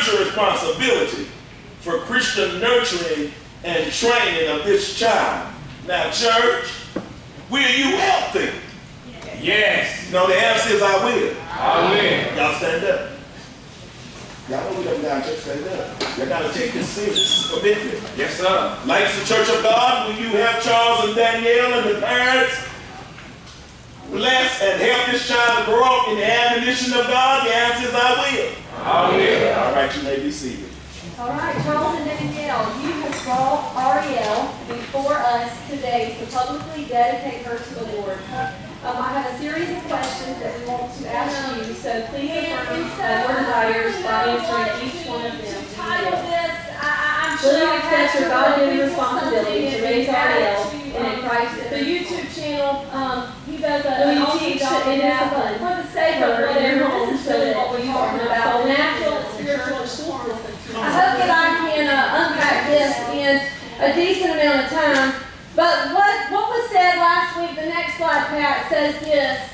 spiritual responsibility for Christian nurturing and training of this child. Now, church, will you help them? Yes. No, the answer is I will. I will. Y'all stand up. Y'all know we come down, church, stand up. Y'all got to take this serious. This is commitment. Yes, sir. Lancaster Church of God, will you help Charles and Danielle and the parents bless and help this child to grow up in the admonition of God? The answer is I will. I will. All right, you may be seated. All right, Charles and Danielle, you have brought Ariel before us today to publicly dedicate her to the Lord. I have a series of questions that we want to ask you, so please affirm your desires by answering each one of them. Will you accept your God-given responsibility to raise Ariel in Christ? The YouTube channel, he does an awesome job in that for the sake of whatever home, so that what we're talking about, the natural, spiritual, and school system. I hope that I can unpack this in a decent amount of time. But what was said last week, the next slide, Pat, says this.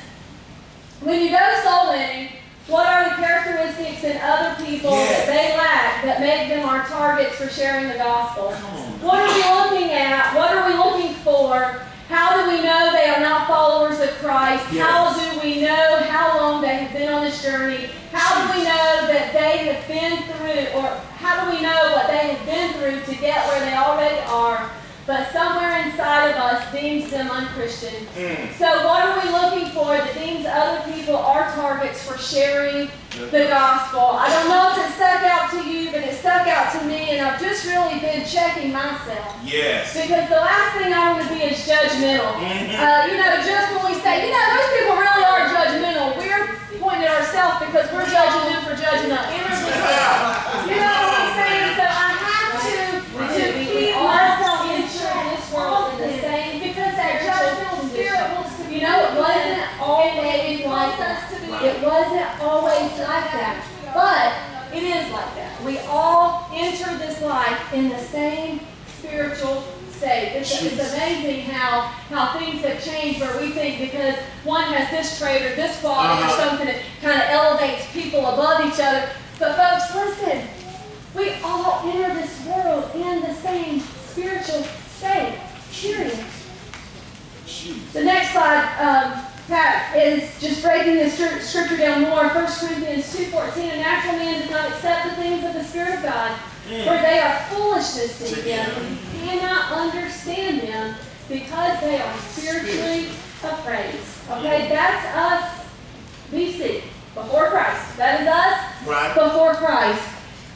When you go soul winning, what are the characteristics in other people that they lack that make them our targets for sharing the gospel? What are we looking at? What are we looking for? How do we know they are not followers of Christ? Yes. How do we know how long they have been on this journey? How do we know that they have been through, or how do we know what they have been through to get where they already are? But somewhere inside of us deems them unchristian. So what are we looking for that deems other people are targets for sharing the gospel? I don't know if it stuck out to you, but it stuck out to me, and I've just really been checking myself. Yes. Because the last thing I want to be is judgmental. Just when we say, those people really are judgmental, we're pointing at ourselves because we're judging them for judging us. You know what I'm saying? So I have to keep myself in this world in the same, because that judgmental spirit wants to be. It wasn't always like that. It wasn't always like that. But it is like that. We all enter this life in the same spiritual state. It's amazing how things have changed, where we think because one has this trait or this quality or something, it kind of elevates people above each other. But folks, listen. We all enter this world in the same spiritual state. Period. The next slide, Pat, is just breaking the scripture down more. 1 Corinthians 2:14, a natural man does not accept the things of the Spirit of God, for they are foolishness to him. He cannot understand them because they are spiritually appraised. Okay, that's us, BC, before Christ. That is us before Christ.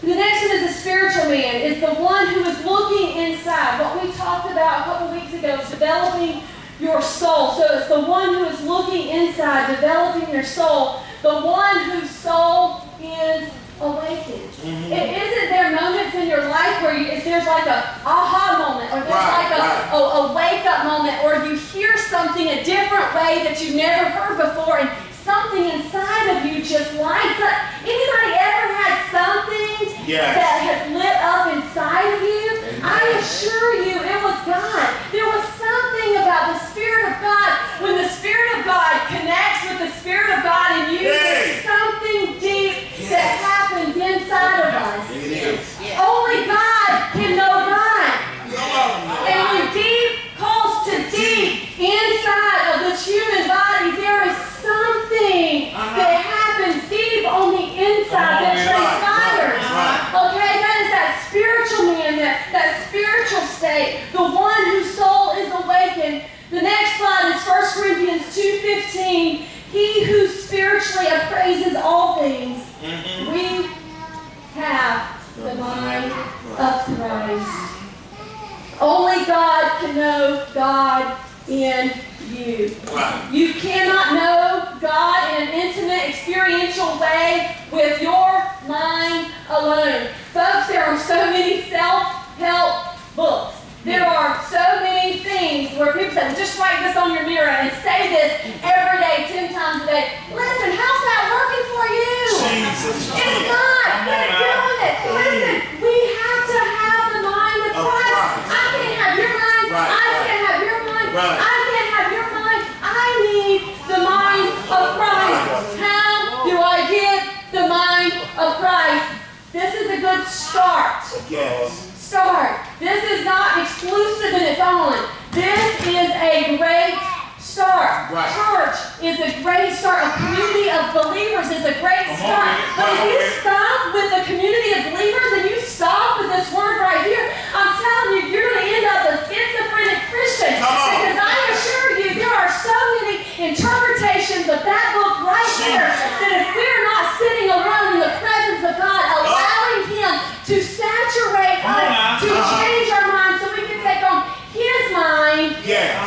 The next one is a spiritual man, is the one who is looking inside. What we talked about a couple weeks ago is developing your soul. So it's the one who is looking inside, developing their soul. The one whose soul is awakened. Isn't there moments in your life where if there's like a aha moment, or there's like a wake-up moment, or you hear something a different way that you've never heard before, and something inside of you just lights up. Anybody ever had something that has lit up inside of you? Amen. I assure you, it was God. There was something about the Spirit of God. When the Spirit of God connects with the Spirit of God in you, there's something deep that happens inside of us. Only God can know God. And when deep calls to deep inside of this human body, there is something that happens deep on the inside that transpires. Okay, that is that spiritual man, that spiritual state, the one whose soul is awakened. The next slide is 1 Corinthians 2:15. He who spiritually appraises all things. We have the mind of Christ. Only God can know God in you. You cannot know God in an intimate, experiential way with your mind alone. Folks, there are so many self-help books. There are so many things where people say, just write this on your mirror and say this every day, 10 times a day. Listen, how's that working for you? It's not. Quit doing it. Listen, we have to have the mind of Christ. I can't have your mind. I can't have your mind. I can't have your mind. I need the mind of Christ. How do I get the mind of Christ? This is a start. Yes. Start. This is not exclusive and it's on. This is a great start. Right. Church is a great start. A community of believers is a great start. But if you stop with the community of believers and you stop with this word right here, I'm telling you, you're going to end up a schizophrenic Christian. Because I assure you, there are so many interpretations of that book right here that if we're not sitting alone in the presence of God, allowing Him to saturate us, to change our minds so we can take on His mind. Yes.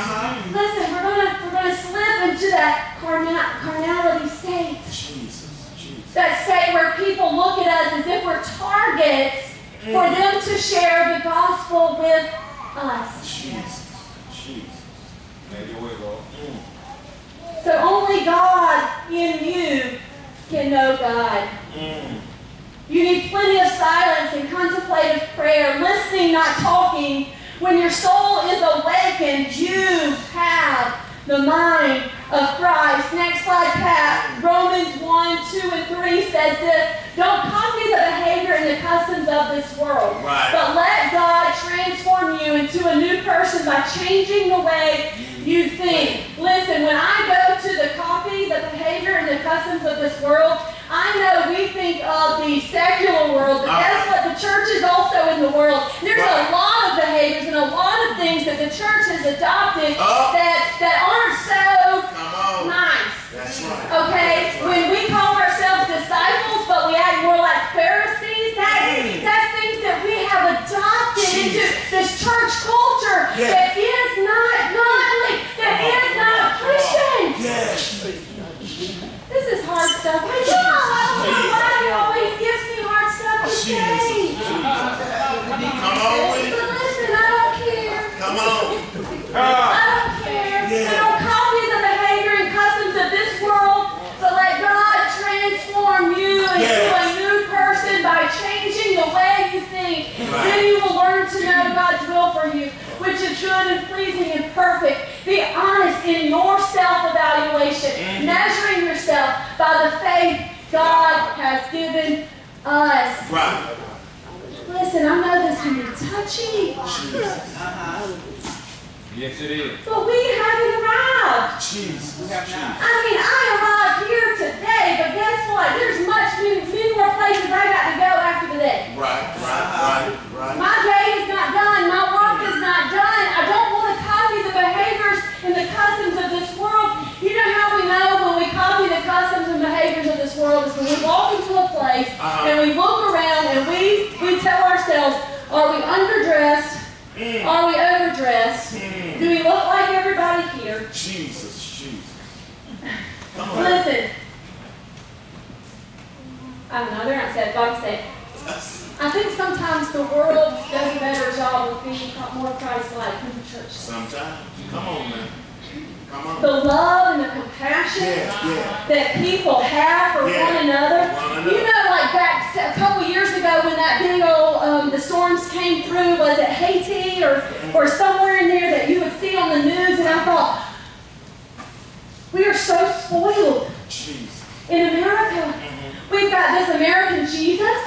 Listen, we're gonna slip into that carnality state. Jesus. That state where people look at us as if we're targets for them to share the gospel with us. Jesus. Maybe we will. So only God in you can know God. You need plenty of silence and contemplative prayer, listening, not talking. When your soul is awakened, you have the mind of Christ. Next slide, Pat. Romans 1, 2, and 3 says this. Don't copy the behavior and the customs of this world. Right. But let God transform you into a new person by changing the way you think. Listen, when I go to the copy, the behavior, and the customs of this world, I know we think of the secular world, but guess what? The church is also in the world. There's a lot of behaviors and a lot of things that the church has adopted that aren't so nice. That's right. Okay? When we call ourselves disciples, but we act more like Pharisees, that's things that we have adopted into this church culture that is not godly, that is not Christian. Yes. This is hard stuff. I don't know why He always gives me hard stuff to say. Come on with it. But listen, I don't care. Come on. I don't care. So don't copy the behavior and customs of this world, but let God transform you into a new person by changing the way you think. Then you will learn to know God's will for you, which is good and pleasing and perfect. Be honest in your self-evaluation, measuring yourself by the faith God has given us. Right. Listen, I know this can be touchy. Yes, it is. But we haven't arrived. Jesus. I mean, I arrived here today, but guess what? There's many more places I got to go after today. Right. My day is not done. My work is not done. I don't want to copy the behaviors and the customs of this world. You know how we know when we copy the customs and behaviors of this world is when we walk into a place and we look around and we tell ourselves, are we underdressed? Are we overdressed? Do we look like everybody here? Jesus. Come on. Listen. I don't know, they're not said, but I'm saying. I think sometimes the world does a better job of being more Christ-like than the church. Sometimes. Come on, man. Come on. The love and the compassion that people have for one another. You know, like back a couple years ago when that big old, the storms came through, was it Haiti or somewhere in there that you would see on the news, and I thought, we are so spoiled in America. We've got this American Jesus.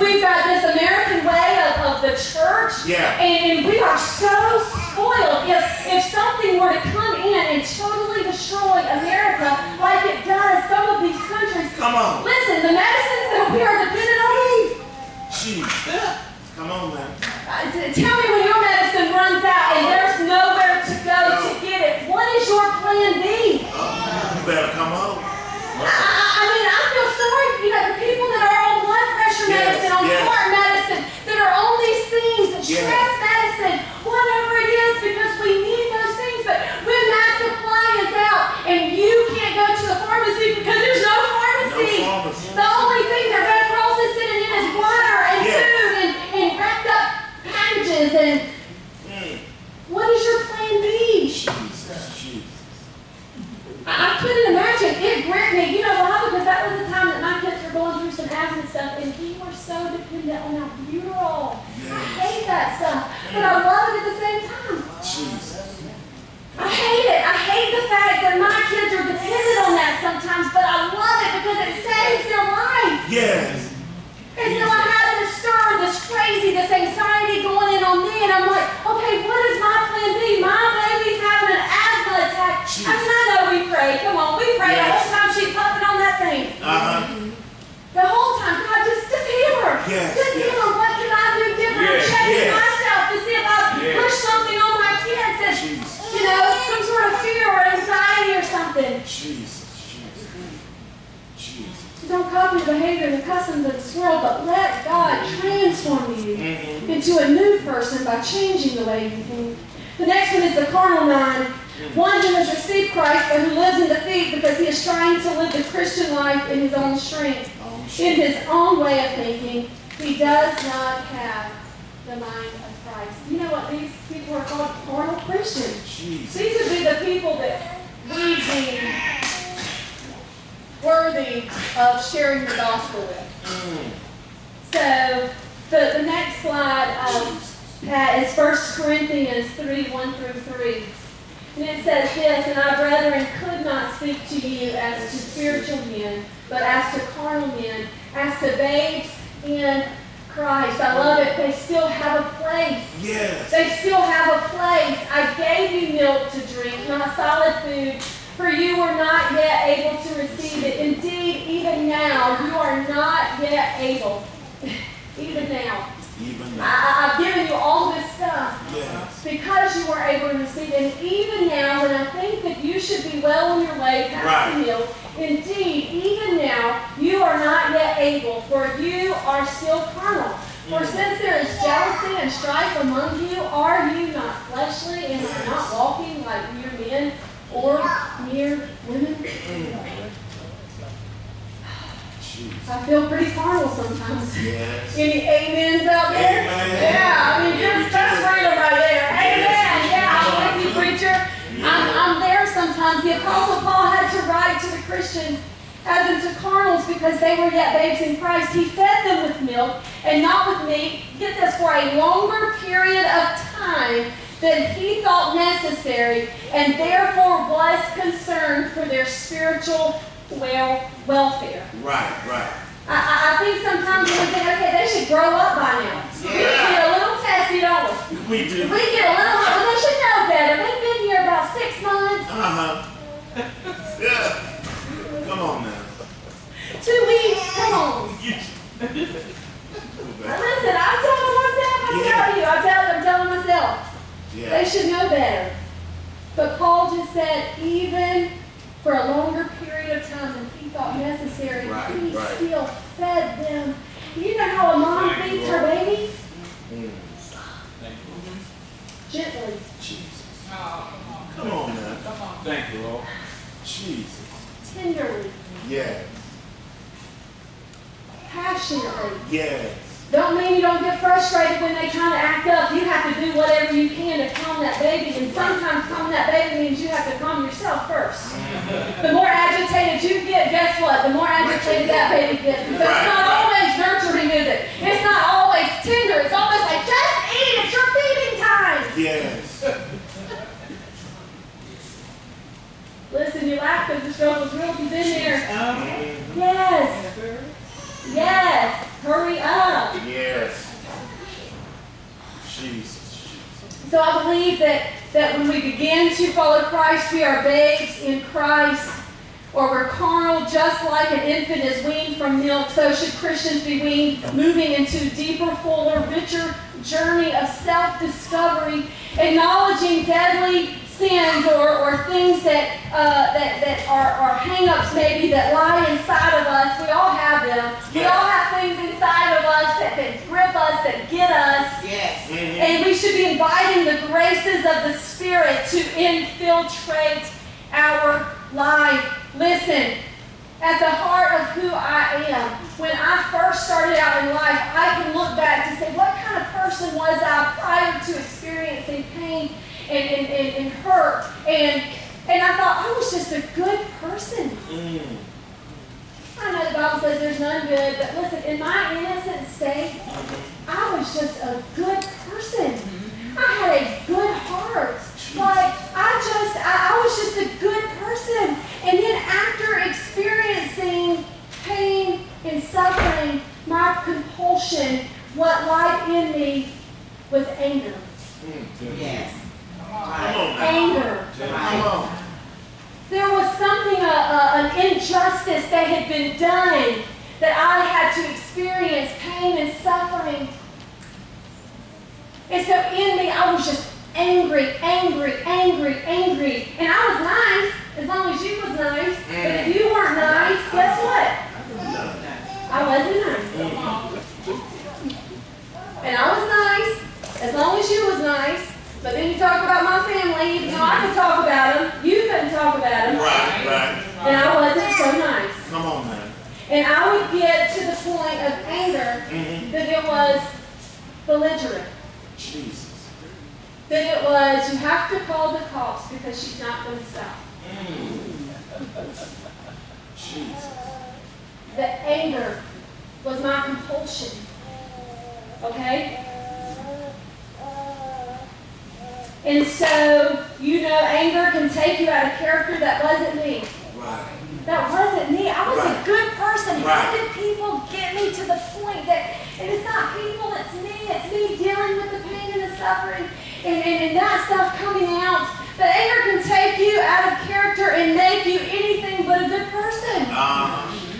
We've got this American way of the church. And we are so spoiled. If something were to come in and totally destroy America like it does some of these countries, listen, the medicines that we are dependent on. Come on, man. Tell me when your medicine runs out and there's nowhere to go to get it. What is your plan B? You better come on. I mean, I feel sorry, the people that are on blood pressure medicine, on heart medicine, that are on these things, stress medicine, whatever it is, because we need those things. But when that supply is out and you can't go to the pharmacy because there's no pharmacy, the only thing that Red Cross is sending in is water and food and wrapped up packages. And what is your plan B? I couldn't imagine. It gripped me. You know why? Because that was the time that my kids were going through some asthma stuff, and we were so dependent on albuterol. I hate that stuff, but I love it at the same time. I hate it. I hate the fact that my kids are dependent on that sometimes, but I love it because it saves their life. And so I had to stir the the behavior and the customs of this world, but let God transform you into a new person by changing the way you think. The next one is the carnal mind. One who has received Christ but who lives in defeat because he is trying to live the Christian life in his own strength, in his own way of thinking. He does not have the mind of Christ. You know what? These people are called carnal Christians. These would be the people that we deem worthy of sharing the gospel with. So the next slide, Pat, is 1 Corinthians 3:1-3. And it says this, and I, brethren, could not speak to you as to spiritual men, but as to carnal men, as to babes in Christ. I love it. They still have a place. Yes. They still have a place. I gave you milk to drink, not solid food, for you were not yet able to receive it. Indeed, even now, you are not yet able. Even now. Even now. I've given you all this stuff because you were able to receive it. And even now, when I think that you should be well on your way past the milk, indeed, even now, you are not yet able, for you are still carnal. For since there is jealousy and strife among you, are you not fleshly and are not walking like mere men or mere women? I feel pretty carnal sometimes. Yes. Any amens out there? Amen. Yeah, I mean, that's freedom right there. Amen. Yeah, I'm with you, preacher. I'm there sometimes. The Apostle Paul had to write to the Christians as into carnals because they were yet babes in Christ. He fed them with milk and not with meat. Get this, for a longer period of time than he thought necessary, and therefore was concerned for their spiritual welfare. Right. I think sometimes we think, okay, they should grow up by now. We get a little testy, don't we? We do. We get a little, well, they should know better. They've been here about 6 months. Yeah. Come on now. 2 weeks, come on. Listen, I'm telling myself, I'm telling myself. Yeah. They should know better. But Paul just said, even for a longer period of time than he thought necessary, he still fed them. You know how a mom feeds her baby? Gently. Jesus. Come on now. Thank you, Lord. Jesus. Tenderly. Yes. Passionately. Yes. Don't mean you don't get frustrated when they try to act up. You have to do whatever you can to calm that baby. And sometimes calm that baby means you have to calm yourself first. The more agitated you get, guess what? The more agitated that baby gets. So it's not always nurturing, is it? It's not always tender. It's almost like, just eat. It's your feeding time. Yes. Listen, you laugh because the struggle's real. You've been there. Yes. Yes. Hurry up. Yes. Jesus. So I believe that when we begin to follow Christ, we are babes in Christ, or we're carnal, just like an infant is weaned from milk. So should Christians be weaned, moving into deeper, fuller, richer journey of self-discovery, acknowledging deadly sins or things that are hang-ups maybe that lie inside of us. We all have them. We all have things inside of us that grip us, that get us. Yes. And we should be inviting the graces of the Spirit to infiltrate our life. Listen, at the heart of who I am, when I first started out in life, I can look back to say, what kind of person was I prior to experiencing pain and hurt? And I thought, I was just a good person. I know the Bible says there's none good, but listen, in my innocent state, I was just a good person. I had a good heart. Like, I was just a good person. And then after experiencing pain and suffering, my compulsion, what lied in me was anger. Yes. Anger. Come on. There was something, an injustice that had been done that I had to experience pain and suffering. And so in me, I was just angry. And I was nice, as long as you was nice. But if you weren't nice, guess what? I wasn't nice. And I was nice, as long as you was nice. But then you talk about my family, even though I could talk about them, you couldn't talk about them. Right. And I wasn't so nice. Come on, man. And I would get to the point of anger that it was belligerent. Jesus. That it was, you have to call the cops because she's not going to stop. Jesus. The anger was my compulsion. Okay? And so, you know, anger can take you out of character. That wasn't me. Right. That wasn't me. I was Right. a good person. Right. How did people get me to the point that, and it's not people, it's me dealing with the pain and the suffering and that stuff coming out. But anger can take you out of character and make you anything but a good person.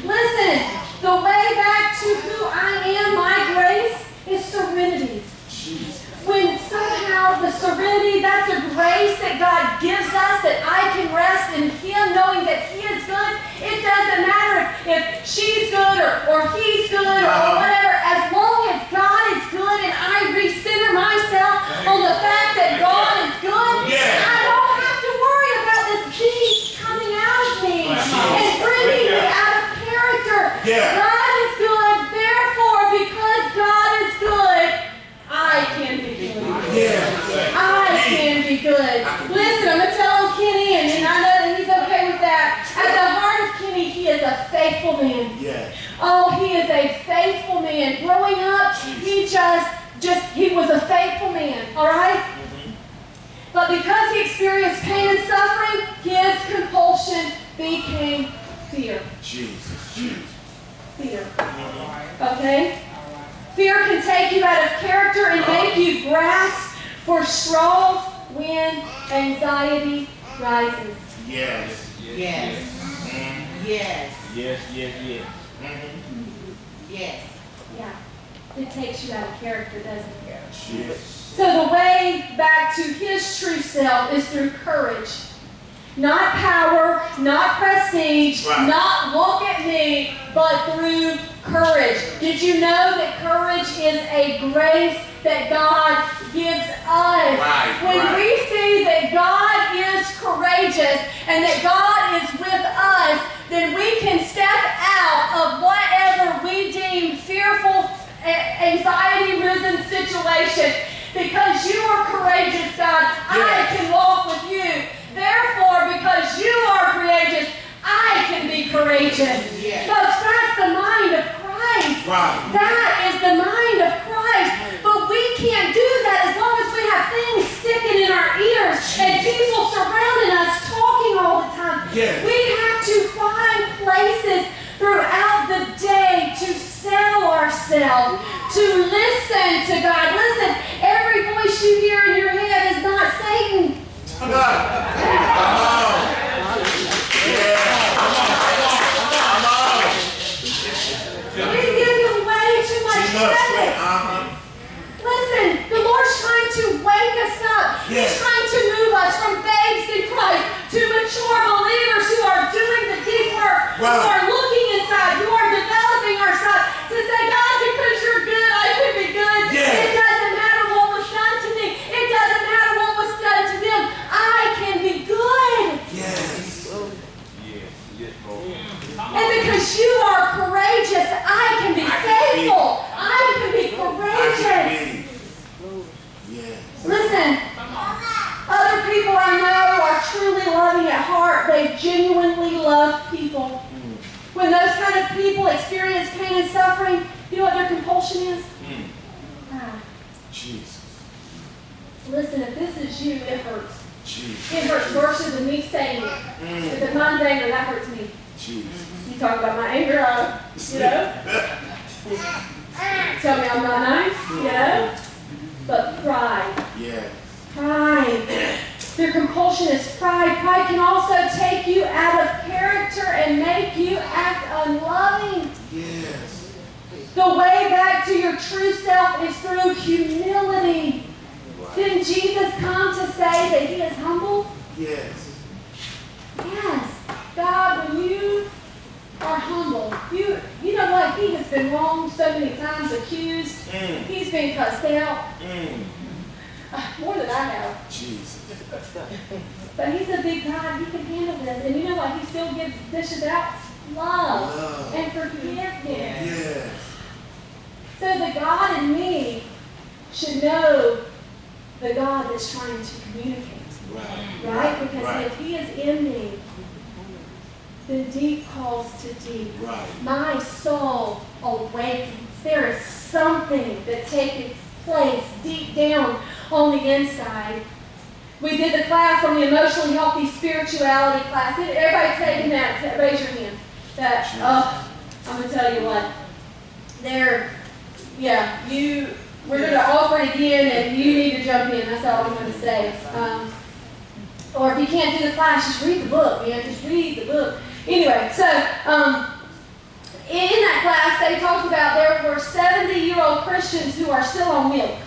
Listen, the way back to who I am, my grace, is serenity. Jesus. When somehow the serenity, that's a grace that God gives us, that I can rest in Him, knowing that He is good. It doesn't matter if she's good or he's good or whatever. As long as God is good and I recenter myself on the fact that God is good, I don't have to worry about this beast coming out of me and bringing me out of character. God is good, therefore, because God is good, I can be good. I can be good. Listen, I'm going to tell Kenny, and I know that he's okay with that. At the heart of Kenny, he is a faithful man. Oh, he is a faithful man. Growing up, he was a faithful man, all right? But because he experienced pain and suffering, his compulsion became fear. Jesus. Fear. Okay? Fear can take you out of character and make you grasp for straws when anxiety rises. Yes. Yeah. It takes you out of character, doesn't it? Yes. So the way back to his true self is through courage. Not power, not prestige, not look at me, but through courage. Did you know that courage is a grace that God gives us? When we see that God is courageous and that God is with us, then we can step out of whatever we deem fearful, anxiety-ridden situation. Because you are courageous, God, I can walk with you. Therefore, because you are courageous, I can be courageous. Folks, that's the mind of Christ. That is the mind of Christ. But we can't do that as long as we have things sticking in our ears and people surrounding us talking all the time. We have to find places throughout the day to settle ourselves, to listen to God. Listen, every voice you hear in your head is not Satan. Come on. We give him way too much credit. Listen, the Lord's trying to wake us up. He's trying to move us from babes in Christ to mature believers who are doing the deep work, who are looking inside, who are developing ourselves to say, God, because you're good, I can be good. It doesn't matter what was done to me. It doesn't matter what was done to them. I can be good. And because you are courageous, I can be faithful. I can be courageous. Listen, other people I know are truly loving at heart. They genuinely love people. When those kind of people experience pain and suffering, you know what their compulsion is? Jesus. Listen, if this is you, it hurts. Jesus. It hurts worse than me saying it. If it's mine's anger, that hurts me. Jesus. You talk about my anger, you know? Tell me I'm not nice, you know? But pride. Pride. Their compulsion is pride. Pride can also take you out of character and make you act unloving. The way back to your true self is through humility. Didn't Jesus come to say that he is humble? Yes. God, when you are humble. You know what? He has been wronged so many times, accused. He's been cussed out. More than I have. Jesus. But he's a big God. He can handle this. And you know what? He still dishes out love and forgiveness. Yes. So the God in me should know the God that's trying to communicate. Right? Because if he is in me, then deep calls to deep. My soul awakens. There is something that takes place deep down on the inside. We did the class on the emotionally healthy spirituality class. Everybody taking that? Raise your hand. I'm going to tell you what. We're going to offer it again, and you need to jump in. That's all I'm going to say. Or if you can't do the class, just read the book. Just read the book. Anyway, so in that class, they talked about there were 70-year-old Christians who are still on milk.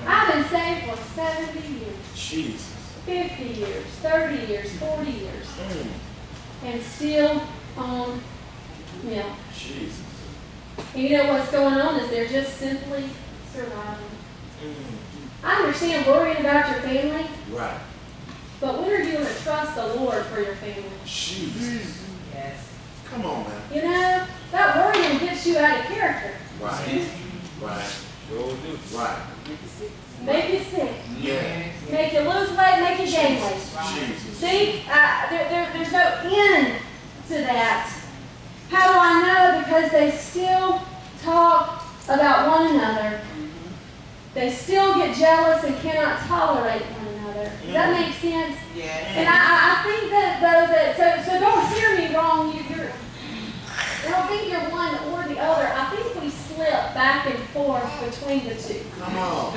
I've been saved for 70 years. Jesus. 50 years, 30 years, 40 years. And still on milk. Jesus. And you know what's going on is they're just simply surviving. I understand worrying about your family. Right. But when are you going to trust the Lord for your family? Jesus. Yes. Come on, man. You know, that worrying gets you out of character. Right. Right. Make you sick. Yeah. Make you lose weight, make you gain weight. Jesus. See, there's no end to that. How do I know? Because they still talk about one another. They still get jealous and cannot tolerate one another. Does that make sense? Yes. And I think that so don't hear me wrong. I don't think you're one or the other. I think we slip back and forth between the two. Come on.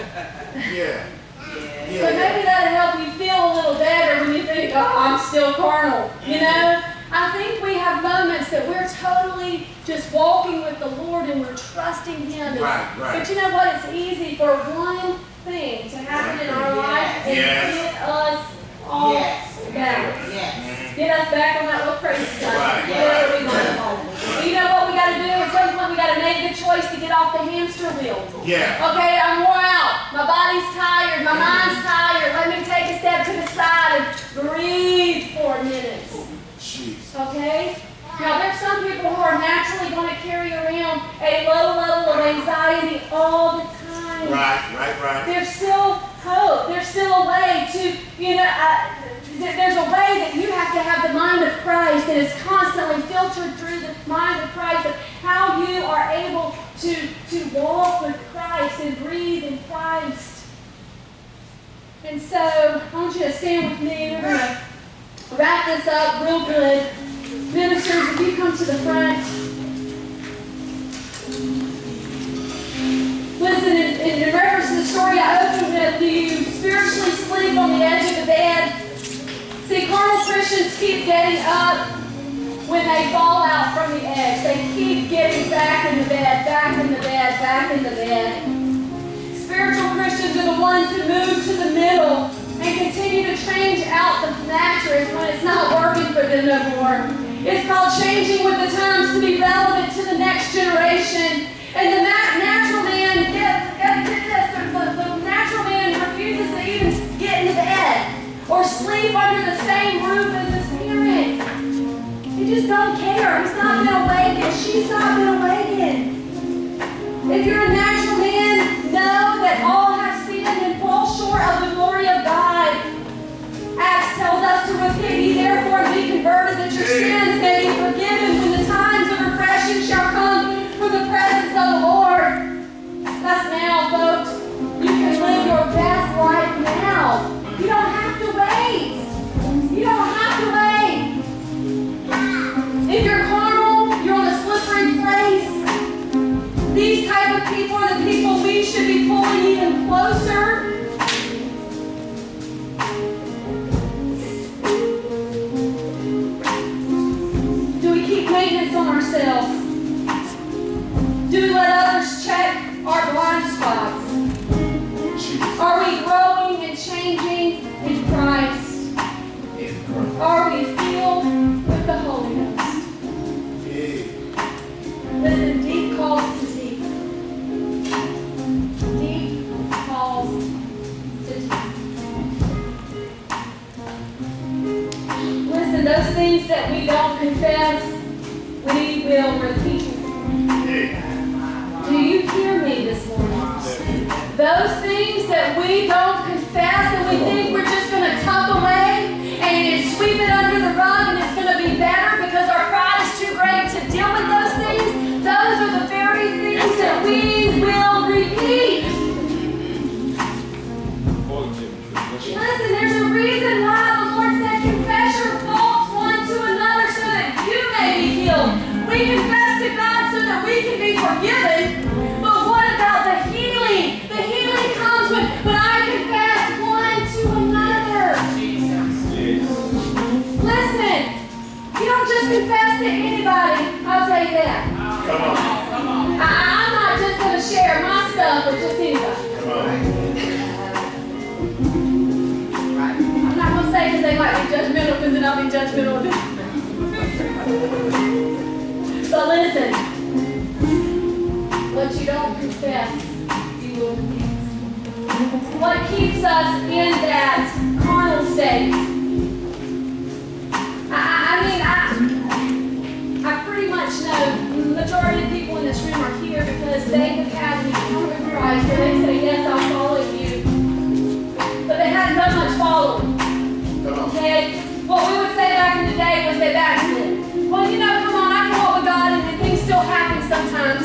Yeah. So maybe that'll help you feel a little better when you think, oh, I'm still carnal. You know? I think we have moments that we're totally just walking with the Lord and we're trusting Him. Right. But you know what? It's easy for one thing to happen in our life and get us off balance. Get us back on that little crazy stuff. Whatever we want to call it. But you know what we got to do? At some point we got to make the choice to get off the hamster wheel. Yeah. Okay, I'm wore out. My body's tired. My mind's tired. Let me take a step to the side and breathe for a minute. Okay? Now, there's some people who are naturally going to carry around a low level of anxiety all the time. Right. There's still hope. There's still a way to, there's a way that you have to have the mind of Christ, and it's constantly filtered through the mind of Christ of how you are able to walk with Christ and breathe in Christ. And so, I want you to stand with me. We're going to wrap this up real good. Ministers, if you come to the front. Listen, in reference to the story I opened with, do you spiritually sleep on the edge of the bed? See, carnal Christians keep getting up when they fall out from the edge. They keep getting back in the bed, back in the bed, back in the bed. Spiritual Christians are the ones who move to the middle and continue to change out the mattress when it's not working for them no more. It's called changing with the times to be relevant to the next generation. And the natural man, get this, the natural man refuses to even get into bed or sleep under the same roof as his parents. He just don't care. He's not been awakened. She's not been awakened. If you're a natural man, know that all have sinned and fall short of the glory of God. Acts tells us to repent ye therefore and be converted, that your sins may be forgiven when the times of refreshing shall come from the presence of the Lord. That's now, folks. You can live your best life now. You don't have to wait. You don't have to wait. If you're carnal, you're on a slippery place. These type of people are the people we should be pulling even closer. Maintenance on ourselves? Do we let others check our blind spots? Are we growing and changing in Christ? Are we filled with the Holy Ghost? things that we don't confess, we will repeat. Do you hear me this morning? Those things that we don't confess and we think we're just going to tuck away and sweep it under the rug and it's going to be better because our pride is too great to deal with those things, those are the very things that we will repeat. Listen, there's a reason why the Lord said confess your faults one to another so that you may be healed. We confess to God so that we can be forgiven. But what about the healing? The healing comes when I confess one to another. Listen, you don't just confess to anybody. I'll tell you that. Come on. I'm not just going to share my stuff with just anybody. Come on. I'm not going to say because they might be judgmental because then I'll be judgmental of it. But listen, what you don't confess, you will repeat. What keeps us in that carnal state? I pretty much know the majority of people in this room are here because they have had an encounter with Christ where they say, yes, I'll follow you. But they hadn't done much following. Okay? What we would say back in the day was they backslid. Well, you know, come on, I can walk with God and things still happen sometimes.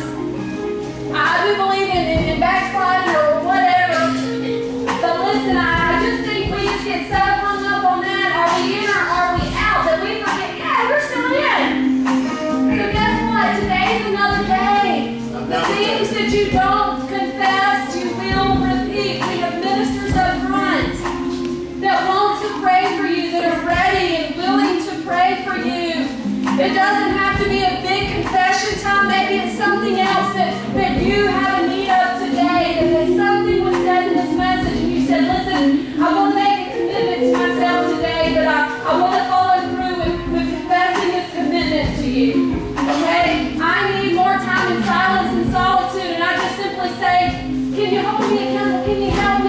I do believe in backsliding or whatever. But listen, I just think we just get so hung up on that. Are we in or are we out? That we forget, yeah, we're still in. So guess what? Today's another day. The things that you don't confess, you will repeat. We have ministers up front that want to pray for you, that are ready and willing to pray for you. It doesn't have to be a big confession time. Maybe it's something else that you have a need of today. That something was said in this message and you said, listen, I want to make a commitment to myself today that I want to follow through with confessing this commitment to you. Okay? I need more time in silence and solitude. And I just simply say, can you hold me accountable? Can you help